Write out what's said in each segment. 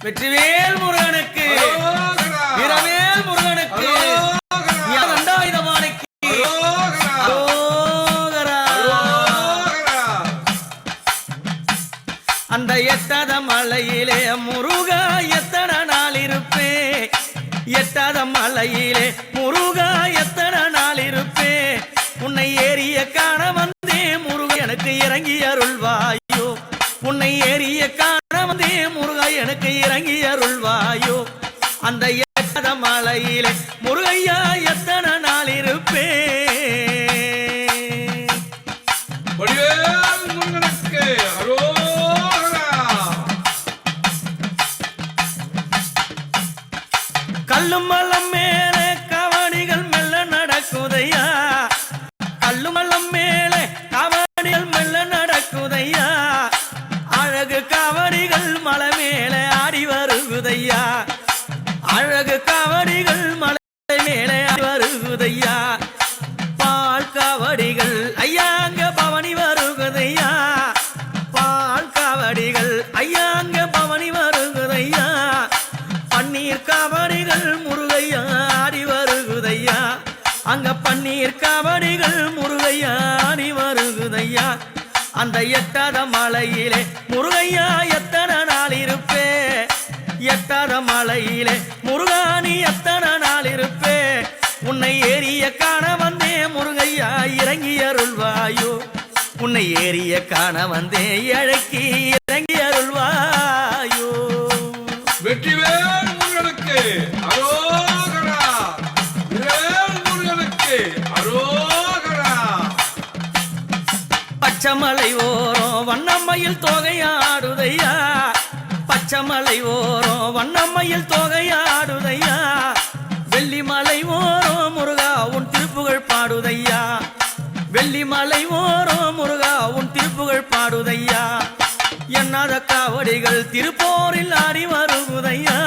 வெற்றிவேல் முருகனுக்கு வீரவேல் முருகனுக்கு தண்டாயுதபாணிக்கு அந்த எட்டாத மலையிலே முருகா எத்தனை நாள் இருப்பே எட்டாத மலையிலே முருகா எத்தனை நாள் இருப்பே உன்னை ஏறிய காண வந்தே முருகா எனக்கு இறங்கி அருள்வாயோ உன்னை ஏறிய காண வந்தே முருகா எனக்கு இறங்கி அருள்வாயோ அந்த எட்டாத மலையிலே முருகையா எத்தனை நாள் இருப்பே கல்லும் மலம் மேலே கவனிகள் மெல்ல நடக்குதையா கல்லும் மலம் மேலே கவனிகள் மெல்ல நடக்குதையா அழகு கவனிகள் மலை மேலே ஆடி வருகுதையா அழகு கவனிகள் மலை மேலே ஆடி வருகுதையா பால் கவடிகள் ஐயாங்க பவனி வருகுதையா பால் கவடிகள் ஐயாங்க பவனி வருகுதையா பன்னீர் காவடிகள் முருகையா ஆடி வருகுதையா அங்க பன்னீர் காவடிகள் முருகையா ஆடி வருகுதையா அந்த எட்டாத மலையிலே முருகையா எத்தனை நாள் இருப்பே எட்டாத மலையிலே முருகானி எத்தனை நாள் இருப்பே உன்னை ஏறிய காண வந்தே முருகையா இறங்கி அருள்வாயோ உன்னை ஏறிய காண வந்தே அழைக்கி இறங்கி அருள்வாயோ வெற்றிவேல் முருகனுக்கு அரோகரா வேல் முருகனுக்கு அரோகரா பச்சமலை ஓரம் வண்ணம்மையில் தொகையாடுதையா பச்சமலை ஓரம் வண்ணம்மையில் தொகையாடுதையா வெள்ளிமலை ஓரம் முருகா உன் திருப்புகழ் பாடுதையா வெள்ளிமலை ஓரம் முருகா உன் திருப்புகழ் பாடுதையா எண்ணாத காவடிகள் திருப்போரில் ஆடி வருகுதையா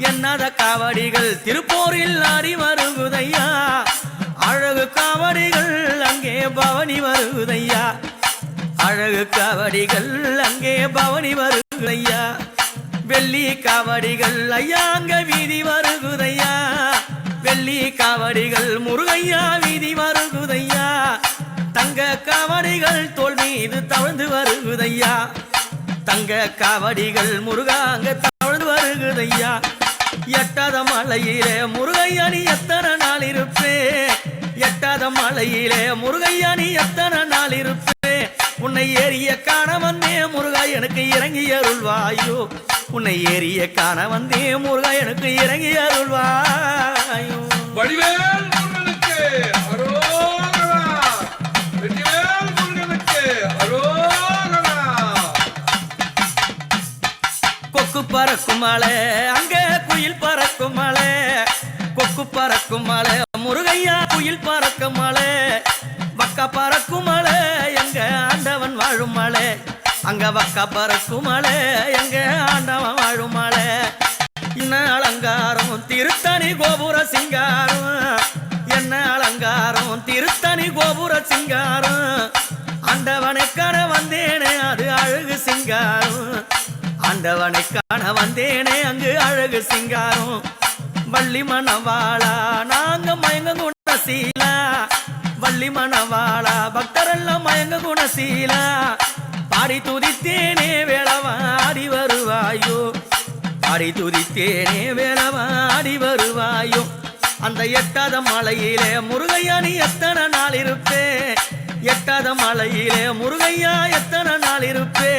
எண்ணாத காவடிகள் திருப்போரில் ஆடி வருகுதையா அழகு காவடிகள் அங்கே பவனி வருகுதையா அழகு காவடிகள் அங்கே பவனி வருகுதையா வெள்ளி காவடிகள் ஐயாங்க வீதி வருகுதையா வெள்ளி காவடிகள் முருகையா வீதி வருகுதையா தங்க காவடிகள் தோல் மீது தவழ்ந்து வருகுதையா தங்க காவடிகள் முருகா அங்க தவழ்ந்து வருகுதையா எட்டாத மலையிலே முருகையா நீ எத்தனை நாள் இருப்பே எட்டாத மலையிலே முருகையா நீ எத்தனை நாள் இருப்பே உன்னை ஏறிய காண வந்தே முருகா எனக்கு இறங்கி அருள்வாயோ உன்னை ஏறிய காண வந்தே முருகா எனக்கு இறங்கி அருள்வாயோ வடிவேல் முருகனுக்கு அரோகரா வெற்றிவேல் முருகனுக்கு அரோகரா கொக்கு பறக்கும் மலை அங்க குயில் பறக்கும் மலை கொக்கு பறக்கும் மலை முருகையா குயில் பறக்கும் மலை வக்க பறக்கும் மலை எங்க ஆண்டவன் வாழும் மலை அங்க வக்க பறக்கும் மலை எங்க ஆண்டவன் வாழும் மலை என்ன அலங்காரம் திருத்தணி கோபுர சிங்காரம் என்ன அலங்காரம் திருத்தணி கோபுர சிங்காரம் ஆண்டவனை காண வந்தேனே அது அழகு சிங்காரம் ஆண்டவனை காண வந்தேனே அங்கு அழகு சிங்காரம் வள்ளி மணவாளா நாங்க மயங்க குணசீலா வள்ளி மணவாளா பக்தரெல்லாம் மயங்க குணசீலா பாடி துதித்தேனே வேளவா ஆடி வருவாயோ பாடி துதித்தேனே வேளவா ஆடி வருவாயோ அந்த எட்டாத மலையிலே முருகையா நீ எத்தனை நாள் இருப்பே எட்டாத மலையிலே முருகையா எத்தனை நாள் இருப்பே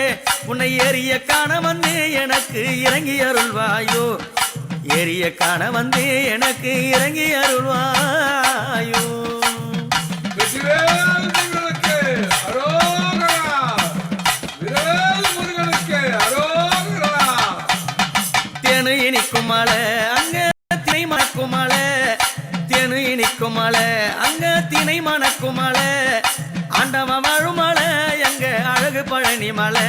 உன்னை ஏறிய காண வந்தே எனக்கு இறங்கி அருள்வாயோ ஏறிய காண வந்தே எனக்கு இறங்கி அருள்வாயோ வெற்றிவேல் முருகனுக்கு அரோகரா வேல் முருகனுக்கு அரோகரா தேனு இனிக்கும் மலை அங்க திணை மணக்கும் மலை தேனு இனிக்கும் மலை அங்க திணை மணக்கும் மலை ஆண்டவன் வாழும் மலை எங்க அழகு பழனி மலை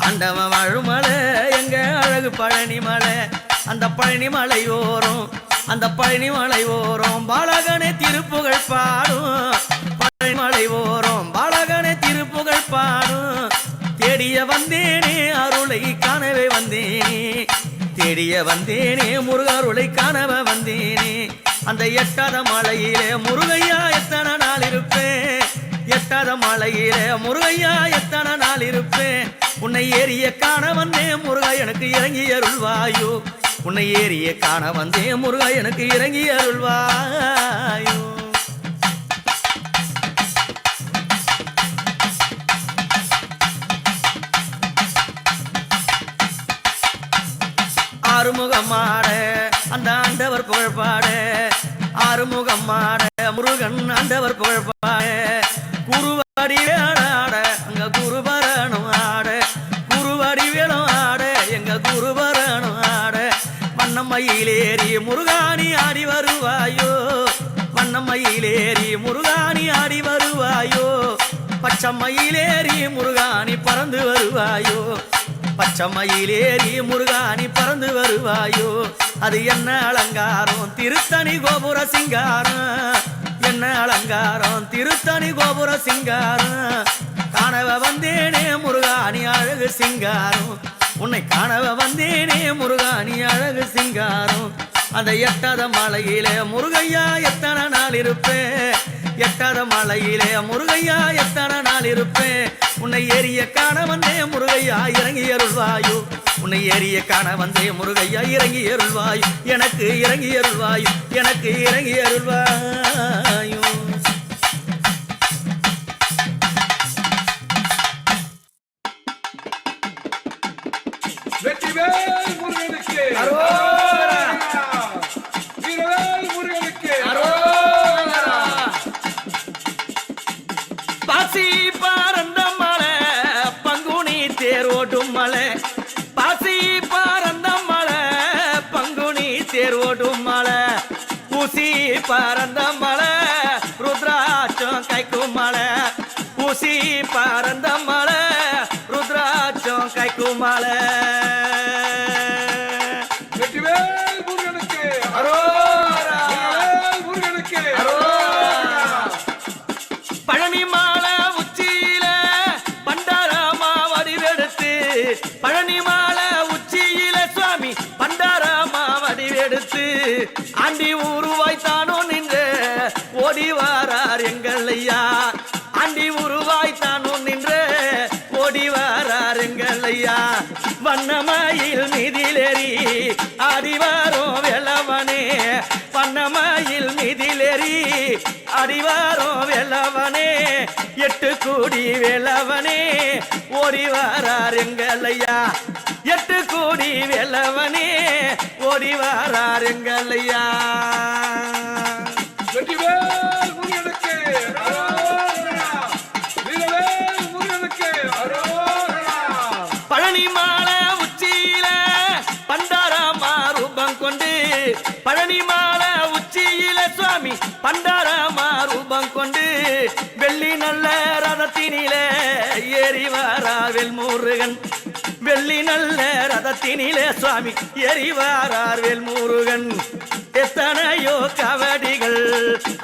ஆண்டவன் வாழும் மலை எங்க அழகு பழனி மலை அந்த பழனி மலை ஓரம் அந்த பழனி மலை ஓரம் பாலகனே திருப்புகழ் பாடும் பழனி மலை ஓரம் பாலகனே திருப்புகழ் பாடும் தேடிய வந்தேனே அருள் முருகாருளை காணவே வந்தேனே தேடிய வந்தேனே முருகாருளை காணவ வந்தேனே அந்த எட்டாத மலையிலே முருகையா எத்தனை நாள் இருப்பேன் எட்டாத மலையிலே முருகையா எத்தனை நாள் இருப்பேன் உன்னை ஏறிய காண வந்தேன் முருகா எனக்கு இறங்கி அருள்வாயோ உன்னை ஏறிய காண வந்தேன் முருகா எனக்கு இறங்கி அருள்வாயோ ஆறுமுகமாட அந்த ஆண்டவர் புகழ்பாட ஆறுமுகமாட முருகன் ஆண்டவர் புகழ்பாட குருவாடி வேளாட அங்க குருபரணும் ஆட குருவாடி வேணும் ஆட எங்க குருபரணும் ஆட வண்ணமயிலேறி முருகாணி ஆடி வருவாயோ வண்ணமயிலேறி முருகாணி ஆடி வருவாயோ பச்சமயிலேறி முருகாணி பறந்து வருவாயோ பச்சமயிலேறி முருகாணி பறந்து வருவாயோ அது என்ன அலங்காரம் திருத்தணி கோபுர சிங்காரம் என்ன அலங்காரம் திருத்தணி கோபுர சிங்காரம் காணவ வந்தேனே முருகாணி அழகு சிங்காரம் உன்னை காணவ வந்தேனே முருகாணி அழகு சிங்காரம் அந்த எட்டாத மலையிலே முருகையா எத்தனை நாள் இருப்பேன் எட்டாத மலையிலே முருகையா எத்தனை நாள் இருப்பேன் உன்னை ஏறிய காண வந்தே முருகையா இறங்கி அருள்வாயோ உன்னை ஏறிய காண வந்தே முருகையா இறங்கி அருள்வாயோ எனக்கு இறங்கி அருள்வாயோ எனக்கு இறங்கி அருள்வாயோ வெற்றிவேல் முருகனுக்கு அரோகரா. வீரவேல் முருகனுக்கு அரோகரா. பாசி பறந்த மலை பங்குனி தேரோடும் மலை பாசி பறந்த மலை பங்குனி தேரோடும் மலை ஊசி பறந்த மலை ருத்ராட்சம் கைக்கும் மலை ஊசி பறந்த மலை ருத்ராட்சம் கைக்கும் மலை வெற்றிவேல் முருகனுக்கு அரோகரா. வீரவேல் முருகனுக்கு அரோகரா. பழனி மாலை உச்சியில பண்டாரமா வடிவெடுத்து பழனி மாலை உச்சியில சுவாமி பண்டாரமா வடிவெடுத்து ஆண்டி உருவாய் தானோ நின்று ஓடி வாரார் எங்கள் ஐயா ஆண்டி உருவாய் தானோ நின்று ஓடி வாரார் எங்கள் ஐயா வண்ணமயில் மீதிலேறி ஆடிவாரோ வெள்ளவனே வண்ணமயில் மீதிலேறி ஆடிவாரோ வெள்ளவனே எட்டு கூடி வெள்ளவனே ஓடி வாரார் எங்கள் ஐயா எட்டு கூடி வெள்ளவனே ஓடி வாரார் எங்கள் ஐயா வெற்றிவேல் முருகனுக்கு அரோகரா. வீரவேல் முருகனுக்கு அரோகரா. பழனி மாலை உச்சியில பண்டாரமா ரூபம் கொண்டு பழனி மாலை உச்சியில சுவாமி பண்டாரமா ரூபம் கொண்டு வெள்ளி நல்ல ரதத்தினிலே ஏறி வாரார் முருகன் வெள்ளி நல்ல ரதத்தினிலே சுவாமி ஏறி வாரார் முருகன் எத்தனையோ கவடிகள்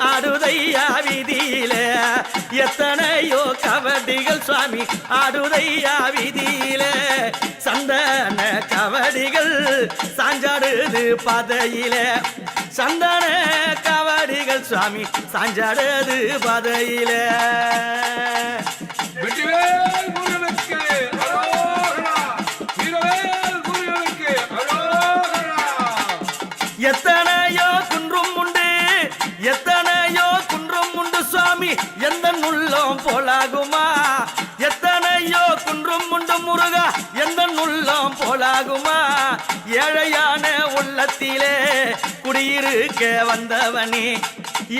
ஆடுதையா வீதியில எத்தனையோ கவடிகள் சுவாமி ஆடுதையா வீதியில சந்தன கவடிகள் சாஞ்சாடுது பாதையில சந்தன கவடிகள் சுவாமி சாஞ்சாடுது பாதையில வெற்றிவேல் முருகனுக்கு அரோகரா. வீரவேல் முருகனுக்கு அரோகரா. எத்தனையோ குன்றும் உண்டு எத்தனையோ குன்றும் உண்டு சுவாமி எந்த உள்ளம் போலாகுமா எத்தனையோ குன்றும் உண்டு முருகா எந்த உள்ளம் போலாகுமா ஏழையான உள்ளத்திலே குடியிருக்க வந்தவனே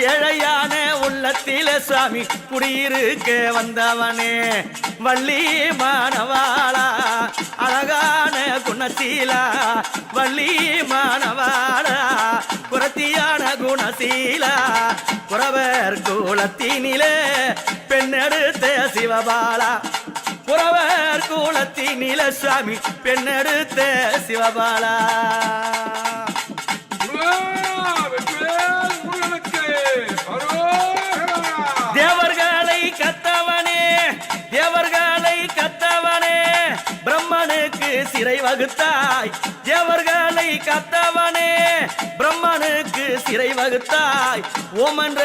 ஏழையான உள்ளத்திலே சுவாமி குடியிருக்க வந்தவனே வள்ளி மானவாளா அழகான குணசீலா வள்ளி மானவாளா குரத்தியான குணசீலா குறவர் குலத்தினிலே பெண்ணெடுத்த சிவபாலா குறவர் குலத்தினிலே சுவாமி பெண்ணெடுத்த சிவபாலா முருகா, வெற்றிவேல் முருகனுக்கு அரோகரா. தேவர்களை கத்தவனே தேவர்களை கத்தவனே பிரம்மனுக்கு வகுத்தாய் தேவர்களை காத்தவனே பிரம்மனுக்கு சிறை வகுத்தாய் ஓம் என்ற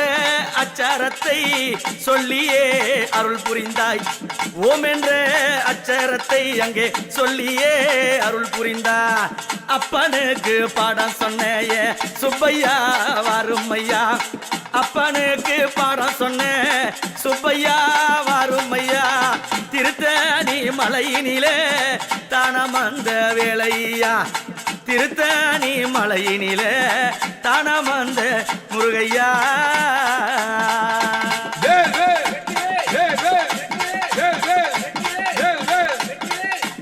அச்சாரத்தை சொல்லியே அருள் புரிந்தாய் ஓம் என்ற அச்சரத்தை அங்கே சொல்லியே அருள் புரிந்தாய் அப்பனுக்கு பாடம் சொன்னைய சுப்பையா வாருமையா அப்பனுக்கு பாடம் சொன்ன சுப்பையா வாருமையா திருத்தணி மலையினிலே தானமந்த வேளையா திருத்தணி மலையினிலே தானமந்த முருகையா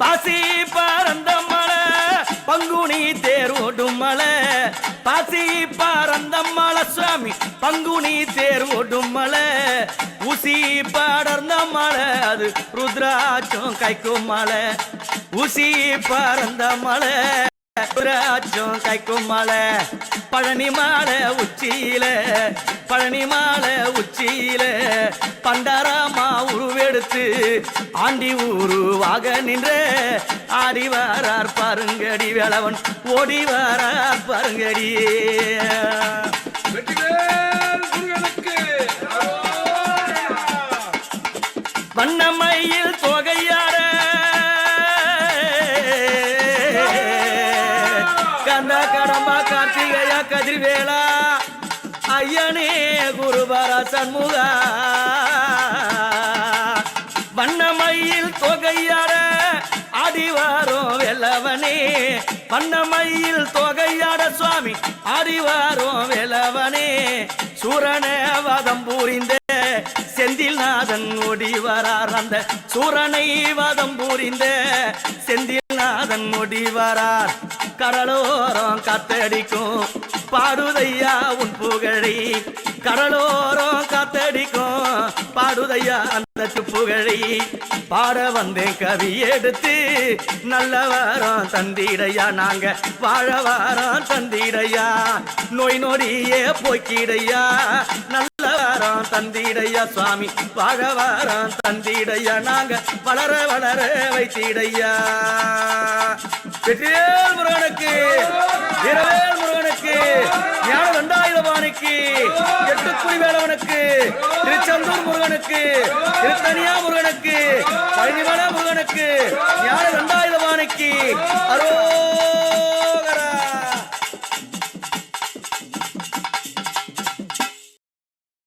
பாசி பறந்த மலை பங்குனி தேர் ஓடும் மலை பாசி பறந்த மலை சுவாமி பங்குனி தேர் ஓடும் மலை ஊசி படர்ந்த மலை அது ருத்ராட்சம் கைக்கும் மலை ஊசி பறந்த மலை ருத்ராட்சம் கைக்கும் மலை பழனி மாலை உச்சியில பழனி மாலை உச்சியில பண்டாரமா உருவெடுத்து ஆண்டி உருவாக நின்ற ஆடி வாரார் பாருங்கடி வேளவன் ஓடி வாரார் பாருங்கடி வண்ணமயில் தொகையார கந்த கடம்பா கார்த்திகையா கதிர்வேளா ஐயனே குருபர சண்முகா வண்ணமயில் தொகையார ஆடிவாரோம் வெல்லவனே வண்ணமயில் தொகையாட சுவாமி ஆடிவாரோம் வெல்லவனே சூரன வதம் புரிந்த செந்தில் நாதன் ஓடி வரார் அந்த சூரனை வதம் புரிந்த செந்தில் நாதன் ஓடி வரார் கடலோரம் காத்தடிக்கும் பாடுதையா உன் புகழை கடலோரம் காத்தடிக்கும் பாடுதையா அந்த புகழை பாட வந்தேன் கவி எடுத்து நல்ல வாரம் தந்திடையா நாங்க வாழ வாரம் தந்திடையா நோய் நொடியே போக்கிடையா நல்ல வாரம் தந்திடையா சுவாமி வாழ வாரம் தந்திடையா நாங்க வளர வளர வைத்திடையா வெற்றிவேல் முருகனுக்கு வீரவேல் முருகனுக்கு ஞான தண்டாயுதபாணிக்கு எட்டுக்குடி வேலவனுக்கு திருச்செந்தூர் முருகனுக்கு திருத்தணியா முருகனுக்கு பழனிமலை முருகனுக்கு ஞான தண்டாயுதபாணிக்கு அரோகரா.